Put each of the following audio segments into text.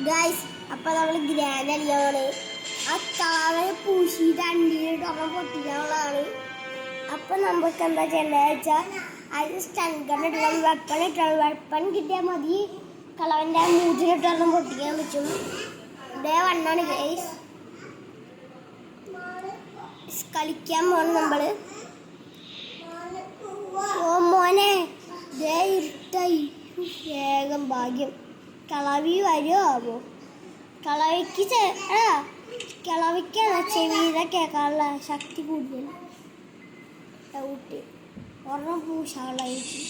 Guys അപ്പോൾ നമ്മൾ grand അടിയാണ്. ആ താവരെ പൂശിയിട്ട് അണ്ടിയിട്ട് നമ്മൾ പൊട്ടിക്കാനുള്ളതാണ്. അപ്പം നമുക്ക് എന്താ ചെയ്യേണ്ടത് വെച്ചാൽ അതിന് സ്റ്റൺ ഗൺ ഇട്ടാൽ വെപ്പൺ കിട്ടിയാൽ മതി. കളവൻ്റെ മൂട്ടിലിട്ടൊന്നും പൊട്ടിക്കാൻ പറ്റും. ഇതേ വണ്ണാണ് ഗൈസ്. കളിക്കാൻ പോകണം നമ്മൾ. ഓ മോനെ ദേ ഇരുട്ടായി. വേഗം ഭാഗ്യം കളവി വരുമോ? കിളവിക്കാണ് ചെവിയിലെ കേൾക്കാനുള്ള ശക്തി കൂടുതൽ. ഊട്ടി ഒരെണ്ണം പൂശാളായിരിക്കും.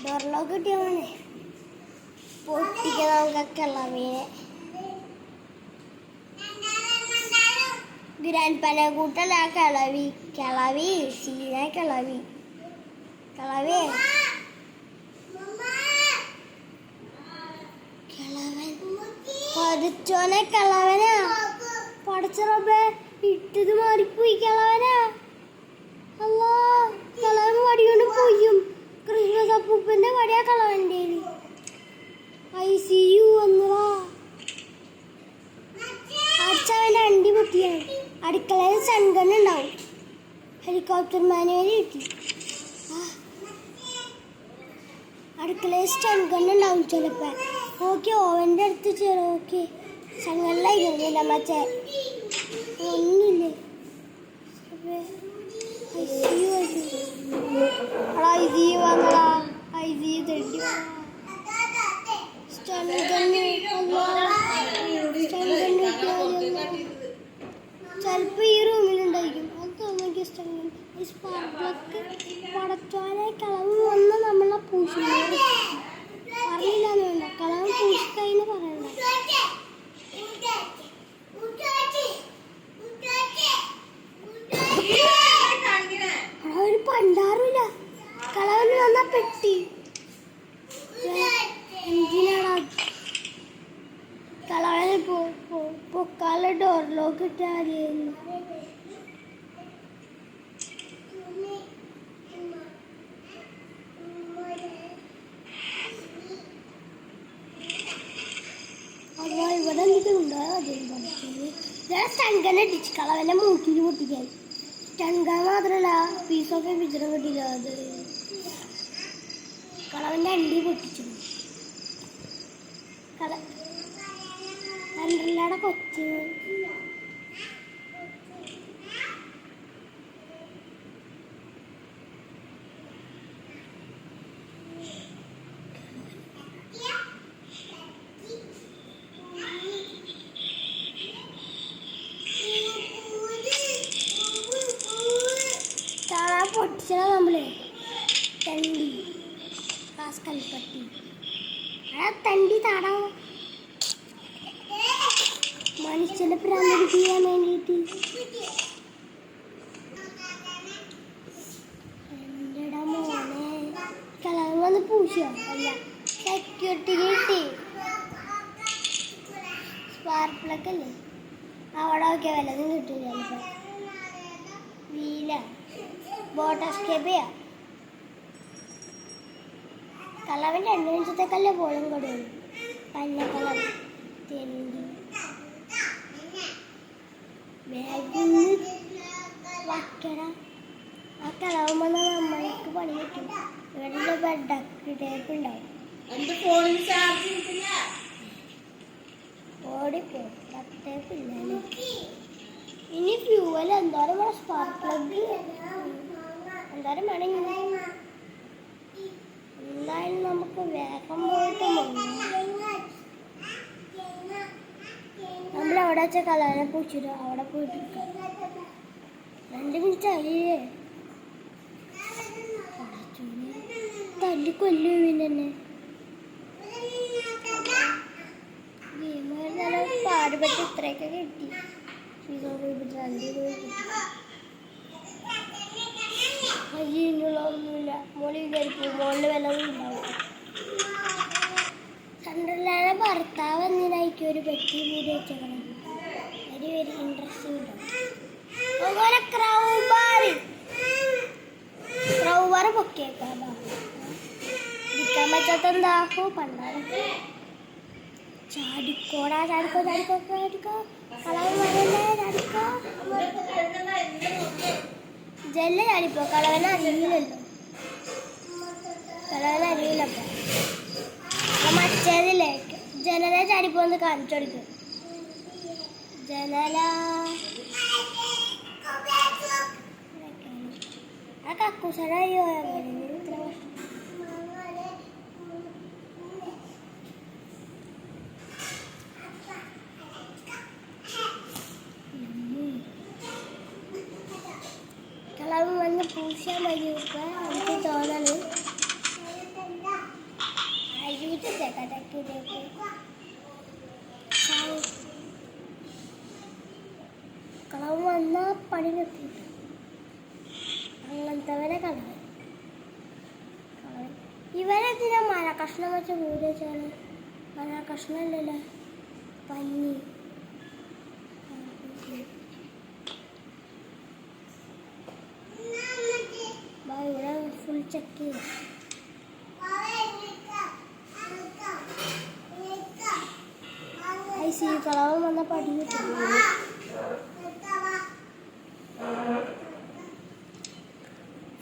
ഡോറിലോ കിട്ടിയ മോനെ പൊട്ടിക്കണം നമുക്ക് കിളവിനെ. ഗ്രാൻഡ് പന കൂട്ടല്ല കിളവി സീന കിളവി പഠിച്ചോനെ കിളവനാ. പഠിച്ചറബേ ഇട്ടത് മാറിപ്പോയി കിളവനാ. അല്ലാ കിളവൻ വടികൊണ്ട് പൊയ്യും. ക്രിസ്മസ് അപ്പൂപ്പന്റെ വടിയാ കിളവൻ്റെ. ICU വന്നതാ. അച്ഛവൻ്റെ അണ്ടി പൊട്ടിയാണ്. അടുക്കളയിൽ സൺഗണ്ണുണ്ടാവും. ഹെലികോപ്റ്റർ മാനുവൽ കിട്ടി. അടുക്കളയിൽ സ്റ്റൺഗണ്ണുണ്ടാവും ചിലപ്പോൾ. ഓക്കെ ഓവൻ്റെ അടുത്ത് ചേരും. ഓക്കെ സൺഗണ്ണിലായിരുന്നില്ല മച്ചേ ഒന്നുമില്ലേ. ICU വന്നടാ. ICU തെണ്ടി ചിലപ്പോൾ ഈ റൂമിലുണ്ടായിരിക്കും. അത് തോന്നിയ പടച്ചോനെ കളവ് വന്ന് നമ്മളെ പൂശുന്നത് അറിയില്ലാന്ന് വേണ്ട. കളവ് പൂശിക്കഴിഞ്ഞ് പറയണ്ട. ഒരു പണ്ടാറില്ല. കളവന് വന്ന പെട്ടി എന്തിനാടാ കളവന് പൊക്കാല ഡോറിലോക്ക് ഇട്ടായിരുന്നു. അപ്പോൾ ഇവിടെ എന്തൊക്കെ ഉണ്ടാകും. സ്റ്റൺഗണ്ണടിച്ച് കളവൻ്റെ മൂക്കിൽ പൊട്ടിക്കാൻ. സ്റ്റൺഗൺ മാത്രമല്ല പീസൊക്കെ പിച്ചറ കിട്ടില്ല. അത് കളവൻ്റെ അണ്ടി പൊട്ടിച്ചു. കണ്ടല്ലാടെ കൊച്ച് പൊട്ടിച്ചത് നമ്മള് തണ്ടി കൽപ്പട്ടി. തണ്ടി താടാ മനുഷ്യനെ പ്രാന്തിപ്പിക്കാൻ വേണ്ടിയിട്ട്. എന്റെടാ മോനെ കളവ് വന്ന് പൂശോ? അല്ല സെക്യൂരിറ്റി കിട്ടി. സ്പാർക്ക് പ്ലഗ് അല്ലേ അവിടെ ഒക്കെ വല്ലതും കിട്ടില്ല. ചിലപ്പോൾ വീല ബോട്ട് എസ്കേപ്പ് ചെയ്യാം. കളവൻ 2 നിമിഷത്തേക്കല്ലേ പോളും കൊടുക്കും. പന്ന കളർ തെണ്ടി ബാഗിന്ന് വക്കട. ആ കളവൻ വന്നാൽ നമ്മൾക്ക് പണി കിട്ടും. ഇവിടെ ബെഡ് ടേപ്പ് ഉണ്ടാവും. ഓടിപ്പോ ടേപ്പ് ഇല്ല. ഇനി ഫ്യൂവൽ എന്തോരം വേണം. സ്പാർക്ക് പ്ലഗ് എന്തോരം വേണം. എന്തായാലും നമുക്ക് വേഗം പോയിട്ട് നമ്മളവിടെ വെച്ച കളവനെ പൂച്ചിട്ട് അവിടെ പോയിട്ട് 2 മിനിറ്റ് ആയില്ലേ. തല്ലിക്കൊല്ലു തന്നെ. ഗെയിം പാടുപെട്ട് ഇത്രയൊക്കെ കിട്ടി. ഒന്നുമില്ല. മോളിൽ കയറിപ്പോവും. മോളിൽ വല്ലതും ഉണ്ടാവും. സൺഡർലാൻഡ് ഭർത്താവ് എന്തിനായിരിക്കും ഒരു പെട്ടി മൂടി വെച്ചേക്കണം. വെരി ഇൻട്രസ്റ്റിംഗ് ഉണ്ടാവും. അതുപോലെ ക്രൗബാർ പൊക്കിയേക്കാം. ഇരിക്കാൻ പറ്റാത്ത എന്താ പണ്ടാണ്. ചാടിക്കോടാ ചാടിക്കോ ചാടിക്കോ ചാടിക്കോ കളവൻ വരല്ലേ ചാടിക്കോ ജല്ല ചാടിപ്പോ കളവൻ അറിയില്ലല്ലോ അപ്പൊ മറ്റേതില്ലേ ജനല ചാടിപ്പോന്ന് കാണിച്ചു കൊടുക്കും ജനല ആ കക്കൂസടയോ ഇത്ര കളവ് വന്ന് പൂശാൻ വഴിയൊക്കെ എനിക്ക് തോന്നല് കളവ് വന്നാ പണി നിർത്തിയിട്ട് അങ്ങനത്തവരെ കളവ് ഇവരെന്തിനാ മര കഷ്ണം വെച്ച് മൂടി വെച്ചാണ് മര കഷ്ണമല്ലല്ലോ പഞ്ഞി ഇവിടെ ഫുൾ ചെക്ക് ചെയ്യും കളവ് വന്ന പടി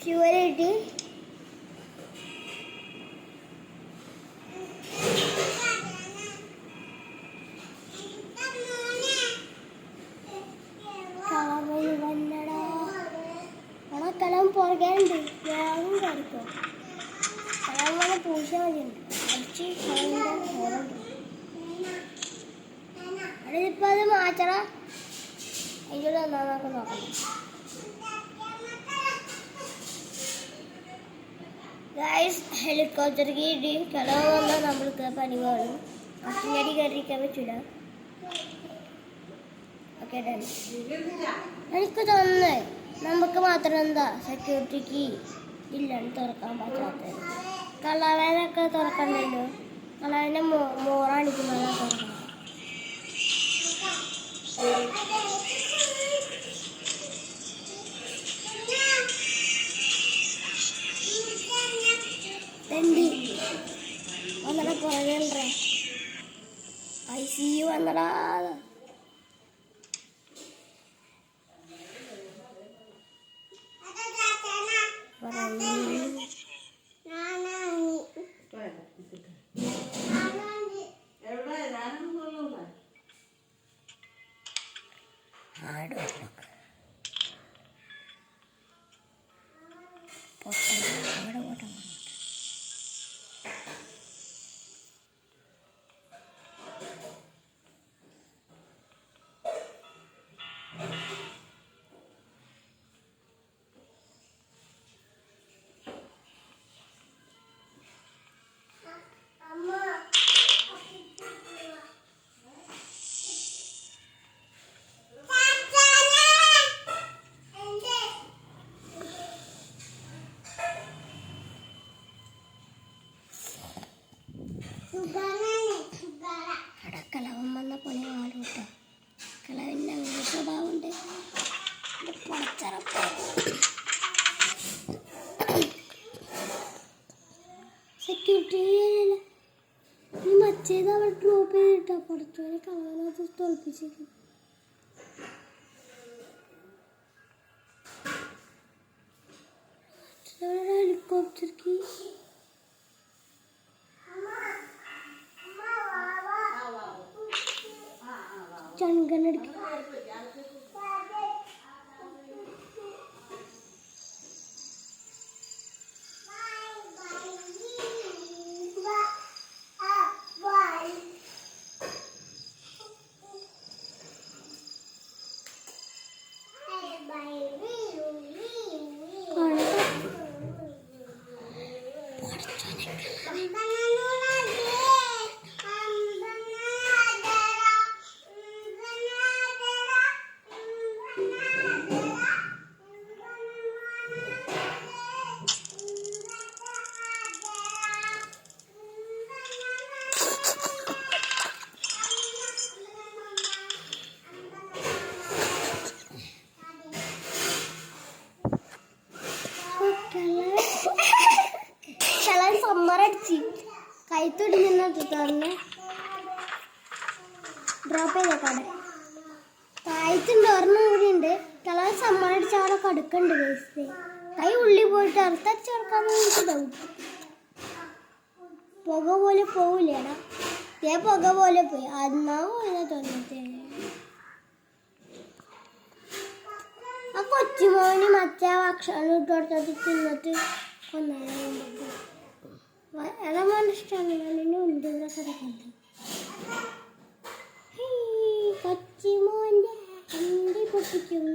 ഫ്യൂവലിട്ടി കളവ് വന്നടാ അവിടെ കലം പുറകെയുണ്ട് വേഗം കറിക്കോ കളവ് വന്ന് പൂശാൻ മതിയുണ്ട് അടിച്ച് കളവിൻ്റെ ഹോറുണ്ട് അതിപ്പോ അത് മാറ്റണ അതിൻ്റെ ഒന്നാമൊക്കെ നോക്കണം ഗൈസ് ഹെലികോപ്റ്റർക്ക് ഇടി കളവ് വന്നാൽ നമ്മൾക്ക് പണി കാണും കട്ടിനടി കയറിയിരിക്കാൻ പറ്റില്ല ഓക്കെ ഡൺ എനിക്ക് തോന്നുന്നത് നമുക്ക് മാത്രം എന്താ സെക്യൂരിറ്റിക്ക് ഇല്ലാണ്ട് തുറക്കാൻ പറ്റാത്തത് കളവനൊക്കെ തുറക്കണ്ടല്ലോ കളവൻ്റെ മോറാണിക്കുന്നതാണ് തുറക്കണം വന്നട പുറകെ ICU വന്നടാ കളവൻ വന്ന പണി ആടൂട്ട കളവിൻ്റെ അങ്ങനെ സ്വഭാവമുണ്ട് സെക്യൂരിറ്റി ഈ മറ്റേത് അവിടെ ഡ്രോപ്പ് ചെയ്തിട്ടാ പുറത്തുവരെ കളവനത് തോൽപ്പിച്ചേക്കും ഹെലികോപ്റ്റർക്ക് ചങ്കനടിക്കും സമ്മറടിച്ച് കൈത്തൊടിഞ്ഞെന്നാ തന്നെ ഡ്രോപ്പ് ചെയ്തേക്കാടെ താഴത്തുണ്ട് ഒരെണ്ണം കൂടി ഉണ്ട് കളർ സമ്മടിച്ച് അവിടെ കടുക്കുന്നുണ്ട് വേസ്റ്റ് കൈ ഉള്ളിൽ പോയിട്ട് അറുത്തടിച്ച് കിടക്കാന്ന് എനിക്ക് ഡൗട്ട് പുക പോലെ പോവില്ലേടാ ഇതേ പുക പോലെ പോയി അന്നാ പോലെ തോന്നത്തെ ആ കൊച്ചുമോന് മറ്റേ ഭക്ഷണം ഇട്ട് കൊടുത്തിട്ട് തിന്നിട്ട് ഇളമോന് ഇഷ്ടമാണ് ഉണ്ട് ഇവിടെ കിടക്കുന്നത് കൊച്ചുമോൻ്റെ അണ്ടി പൊട്ടിക്കും